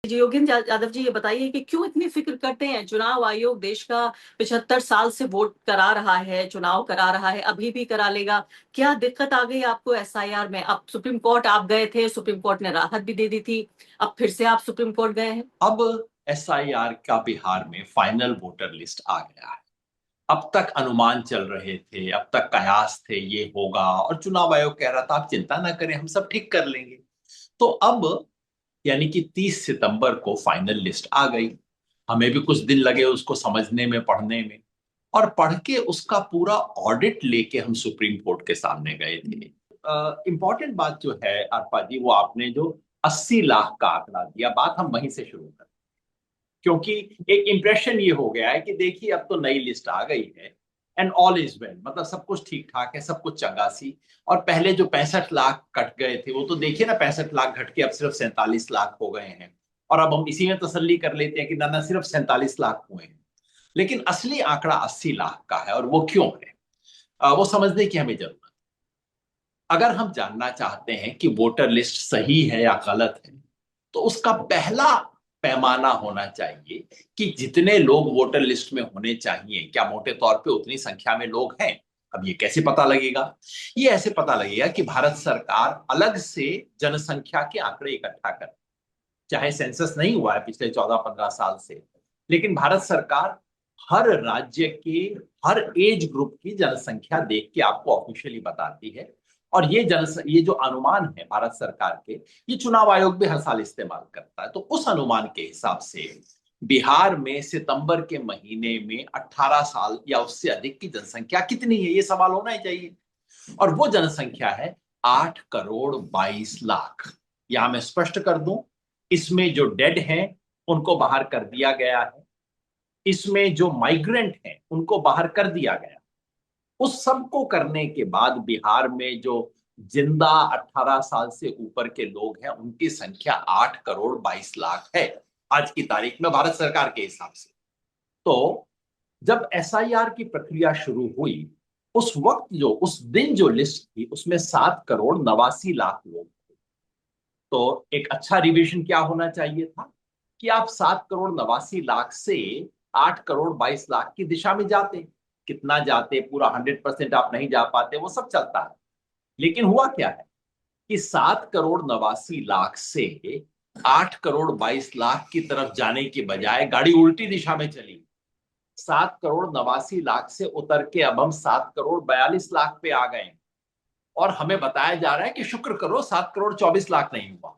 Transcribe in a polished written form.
जी योगेंद्र यादव जी, ये बताइए कि क्यों इतनी फिक्र करते हैं। चुनाव आयोग देश का 75 साल से वोट करा रहा है, चुनाव करा रहा है, अभी भी करा लेगा। क्या दिक्कत आ गई आपको एसआईआर में? अब सुप्रीम कोर्ट आप गए थे, सुप्रीम कोर्ट ने राहत भी दे दी थी, अब फिर से आप सुप्रीम कोर्ट गए हैं। अब एसआईआर का बिहार में फाइनल वोटर लिस्ट आ गया है। अब तक अनुमान चल रहे थे, अब तक कयास थे ये होगा, और चुनाव आयोग कह रहा था आप चिंता ना करें, हम सब ठीक कर लेंगे। तो अब यानी कि 30 सितंबर को फाइनल लिस्ट आ गई। हमें भी कुछ दिन लगे उसको समझने में, पढ़ने में, और पढ़ के उसका पूरा ऑडिट लेके हम सुप्रीम कोर्ट के सामने गए थे। इंपॉर्टेंट बात जो है अर्पा जी, वो आपने जो 80 लाख का आंकड़ा दिया, बात हम वहीं से शुरू करें। क्योंकि एक इंप्रेशन ये हो गया है कि देखिए अब तो नई लिस्ट आ गई है एंड ऑल इज वेल, मतलब सब कुछ ठीक ठाक है, सब कुछ चंगासी। और पहले जो 65 लाख कट गए थे वो तो देखिए ना, 65 लाख घट के अब सिर्फ 47 लाख हो गए हैं। और अब हम इसी में तसल्ली कर लेते हैं कि ना ना सिर्फ 47 लाख हुए हैं। लेकिन असली आंकड़ा 80 लाख का है, और वो क्यों है? वो समझने की हमें जरूरत है। अगर हम जानना चाहते हैं कि वोटर लिस्ट सही है या गलत है, तो उसका पहला पैमाना होना चाहिए कि जितने लोग वोटर लिस्ट में होने चाहिए, क्या मोटे तौर पे उतनी संख्या में लोग हैं? अब ये कैसे पता लगेगा? ये ऐसे पता लगेगा कि भारत सरकार अलग से जनसंख्या के आंकड़े इकट्ठा कर, चाहे सेंसस नहीं हुआ है पिछले 14-15 साल से, लेकिन भारत सरकार हर राज्य के हर एज ग्रुप की जनसंख्या देख के आपको ऑफिशियली बताती है। और ये जो अनुमान है भारत सरकार के, ये चुनाव आयोग भी हर साल इस्तेमाल करता है। तो उस अनुमान के हिसाब से बिहार में सितंबर के महीने में 18 साल या उससे अधिक की जनसंख्या कितनी है, ये सवाल होना ही चाहिए। और वो जनसंख्या है 8 करोड़ 22 लाख। यहां मैं स्पष्ट कर दूं, इसमें जो डेड हैं उनको बाहर कर दिया गया है, इसमें जो माइग्रेंट हैं उनको बाहर कर दिया गया। उस सब को करने के बाद बिहार में जो जिंदा 18 साल से ऊपर के लोग हैं उनकी संख्या 8 करोड़ 22 लाख है आज की तारीख में भारत सरकार के हिसाब से। तो जब एसआईआर की प्रक्रिया शुरू हुई, उस वक्त जो उस दिन जो लिस्ट थी उसमें 7 करोड़ 89 लाख लोग थे। तो एक अच्छा रिवीजन क्या होना चाहिए था कि आप 7 करोड़ 89 लाख से 8 करोड़ 22 लाख की दिशा में जाते। कितना जाते, पूरा 100% आप नहीं जा पाते, वो सब चलता है। लेकिन हुआ क्या है कि 7 करोड़ 89 लाख से 8 करोड़ 22 लाख की तरफ जाने की बजाय गाड़ी उल्टी दिशा में चली। 7 करोड़ 89 लाख से उतर के अब हम 7 करोड़ 42 लाख पे आ गए। और हमें बताया जा रहा है कि शुक्र करो 7 करोड़ 24 लाख नहीं हुआ।